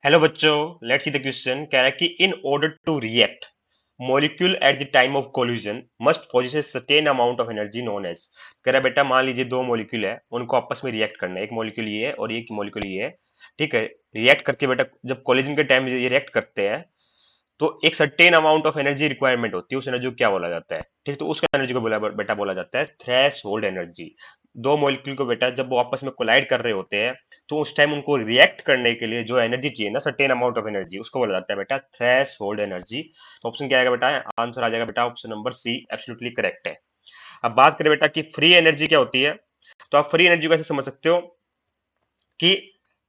Hello बच्चों, let's see the question. कह रहा है कि in order to react molecule at the time of collision must possess certain amount of energy known as. कह रहा है बेटा, मान लीजिए दो मॉलिक्यूल है, उनको आपस में रिएक्ट करना है। एक मॉलिक्यूल ये है और एक मॉलिक्यूल ये है। ठीक है। रिएक्ट करके बेटा, जब कोलिजन के टाइम ये रिएक्ट करते हैं तो एक certain amount of energy requirement होती है। उस एनर्जी को क्या बोला जाता है? ठीक, तो उस एनर्जी को बेटा बोला जाता है थ्रेश होल्ड एनर्जी। दो मॉलिक्यूल को बेटा जब वो आपस में कोलाइड कर रहे होते हैं तो उस टाइम उनको रिएक्ट करने के लिए जो एनर्जी चाहिए ना, सर्टेन अमाउंट ऑफ एनर्जी, उसको बोला जाता है बेटा थ्रेश होल्ड एनर्जी। तो ऑप्शन क्या आएगा बेटा? आंसर आ जाएगा बेटा option number C, absolutely correct है। अब बात करें बेटा कि फ्री एनर्जी क्या होती है, तो आप फ्री एनर्जी को ऐसे समझ सकते हो कि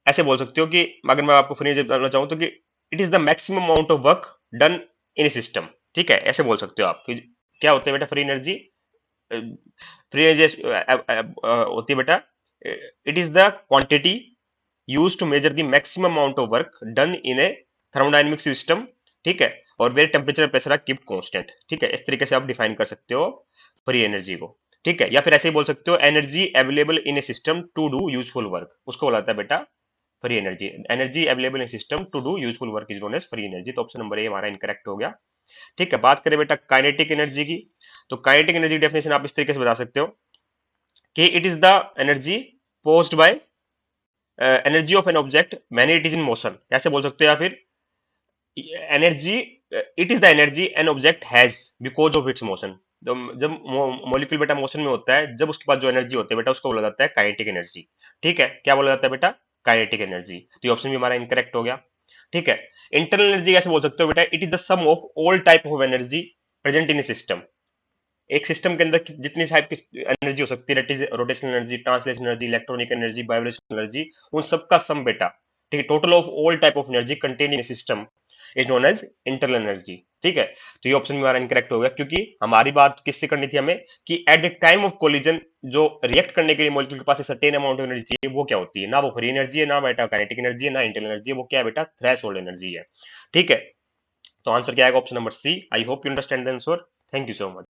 ऐसे बोल सकते हो कि अगर मैं आपको फ्री एनर्जी बताना चाहूँ तो कि it is the maximum amount of work done in a system. ठीक है, ऐसे बोल सकते हो आप कि क्या होते हैं बेटा फ्री एनर्जी। फ्री एनर्जी होती है बेटा, it is the quantity use to measure the maximum amount of work done in a thermodynamic system. ठीक है, और where temperature pressure are keep constant. ठीक है, इस तरीके से आप डिफाइन कर सकते हो फ्री एनर्जी को। ठीक है, या फिर ऐसे ही बोल सकते हो energy available in a system to do useful work, उसको बोला जाता है बेटा free energy. Energy available in system to do useful work is known as free energy. तो ऑप्शन नंबर ए हमारा इनकरेक्ट हो गया। ठीक है, बात करें बेटा काइनेटिक एनर्जी की, तो काइनेटिक एनर्जी डेफिनेशन आप इस तरीके से बता सकते हो कि it is the energy posed by energy of an object many it is in motion, ऐसे बोल सकते हो। या फिर energy, it is the energy an object has because of its motion. जब मॉलिक्यूल बेटा मोशन में होता है, जब उसके पास जो एनर्जी होती है बेटा उसको बोला जाता है काइनेटिक एनर्जी। ठीक है, क्या बोला जाता है बेटा? Kinetic energy. तो ये ऑप्शन भी हमारा इनकरेक्ट हो गया। ठीक है, इंटरनल एनर्जी कैसे बोल सकते हो बेटा? It is the sum of all type of energy present in a system. एक सिस्टम के अंदर जितनी टाइप की एनर्जी हो सकती है, that is rotational energy, translational energy, electronic energy, vibrational energy, उन सबका सम बेटा। ठीक है, total of all type of energy contain in system is known as internal energy. ठीक है, तो ये ऑप्शन हमारा इनकरेक्ट हो गया, क्योंकि हमारी बात किससे करनी थी हमें कि eight the time of collision जो रिएक्ट करने के लिए मॉलिक्यूल के पास सर्टेन अमाउंट ऑफ एनर्जी चाहिए, वो क्या होती है? ना वो फ्री एनर्जी है, ना बेटा काइनेटिक एनर्जी है, ना इंटरनल एनर्जी है, वो क्या है बेटा? थ्रेशोल्ड एनर्जी है। ठीक है, तो आंसर क्या आएगा? Option number C. I hope you understand the answer. Thank you so much.